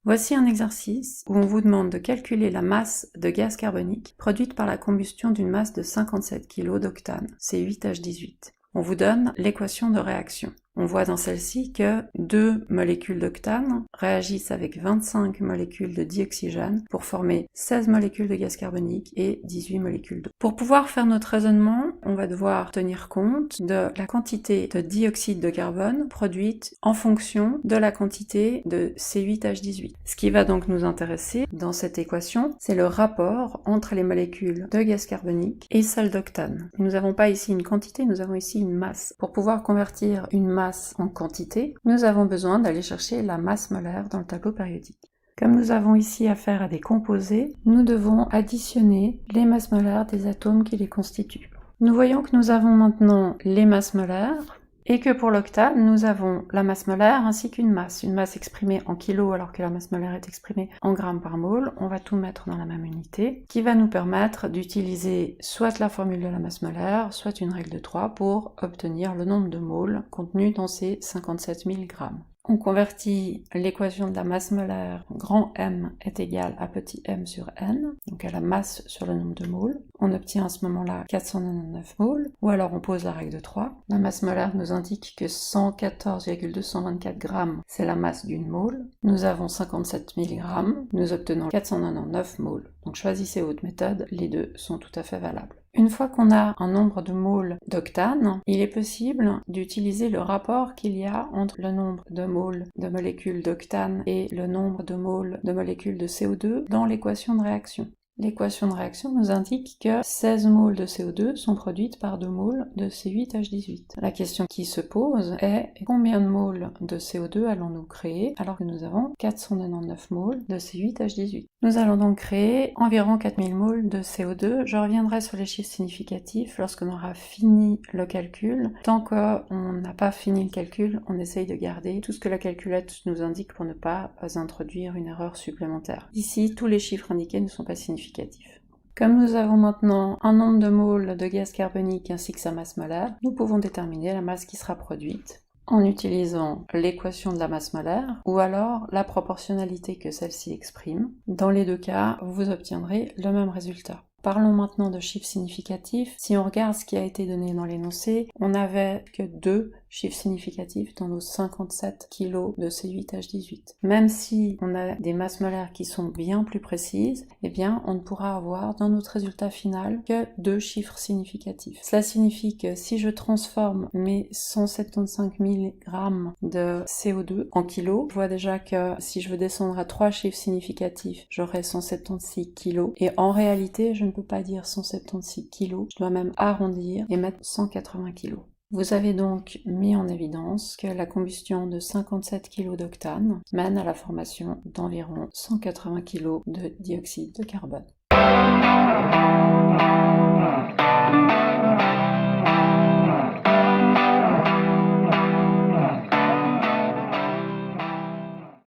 Voici un exercice où on vous demande de calculer la masse de gaz carbonique produite par la combustion d'une masse de 57 kg d'octane, C8H18. On vous donne l'équation de réaction. On voit dans celle-ci que 2 molécules d'octane réagissent avec 25 molécules de dioxygène pour former 16 molécules de gaz carbonique et 18 molécules d'eau. Pour pouvoir faire notre raisonnement, on va devoir tenir compte de la quantité de dioxyde de carbone produite en fonction de la quantité de C8H18. Ce qui va donc nous intéresser dans cette équation, c'est le rapport entre les molécules de gaz carbonique et celles d'octane. Nous n'avons pas ici une quantité, nous avons ici une masse. Pour pouvoir convertir une masse en quantité, nous avons besoin d'aller chercher la masse molaire dans le tableau périodique. Comme nous avons ici affaire à des composés, nous devons additionner les masses molaires des atomes qui les constituent. Nous voyons que nous avons maintenant les masses molaires et que pour l'octane, nous avons la masse molaire ainsi qu'une masse exprimée en kilos alors que la masse molaire est exprimée en grammes par mole. On va tout mettre dans la même unité qui va nous permettre d'utiliser soit la formule de la masse molaire, soit une règle de 3 pour obtenir le nombre de moles contenu dans ces 57 000 grammes. On convertit l'équation de la masse molaire, grand M est égal à petit m sur n, donc à la masse sur le nombre de moles. On obtient à ce moment-là 499 moles, ou alors on pose la règle de 3. La masse molaire nous indique que 114,224 grammes, c'est la masse d'une mole. Nous avons 57 000 grammes, nous obtenons 499 moles. Donc choisissez votre méthode, les deux sont tout à fait valables. Une fois qu'on a un nombre de moles d'octane, il est possible d'utiliser le rapport qu'il y a entre le nombre de moles de molécules d'octane et le nombre de moles de molécules de CO2 dans l'équation de réaction. L'équation de réaction nous indique que 16 moles de CO2 sont produites par 2 moles de C8H18. La question qui se pose est combien de moles de CO2 allons-nous créer alors que nous avons 499 moles de C8H18. Nous allons donc créer environ 4000 moles de CO2. Je reviendrai sur les chiffres significatifs lorsqu'on aura fini le calcul. Tant qu'on n'a pas fini le calcul, on essaye de garder tout ce que la calculette nous indique pour ne pas introduire une erreur supplémentaire. Ici, tous les chiffres indiqués ne sont pas significatifs. Comme nous avons maintenant un nombre de moles de gaz carbonique ainsi que sa masse molaire, nous pouvons déterminer la masse qui sera produite en utilisant l'équation de la masse molaire ou alors la proportionnalité que celle-ci exprime. Dans les deux cas, vous obtiendrez le même résultat. Parlons maintenant de chiffres significatifs. Si on regarde ce qui a été donné dans l'énoncé, on n'avait que 2 chiffres significatifs dans nos 57 kg de C8H18. Même si on a des masses molaires qui sont bien plus précises, eh bien on ne pourra avoir dans notre résultat final que 2 chiffres significatifs. Cela signifie que si je transforme mes 175 000 grammes de CO2 en kilos, je vois déjà que si je veux descendre à 3 chiffres significatifs, j'aurai 176 kg. Et en réalité, je ne peux pas dire 176 kg, je dois même arrondir et mettre 180 kg. Vous avez donc mis en évidence que la combustion de 57 kg d'octane mène à la formation d'environ 180 kg de dioxyde de carbone.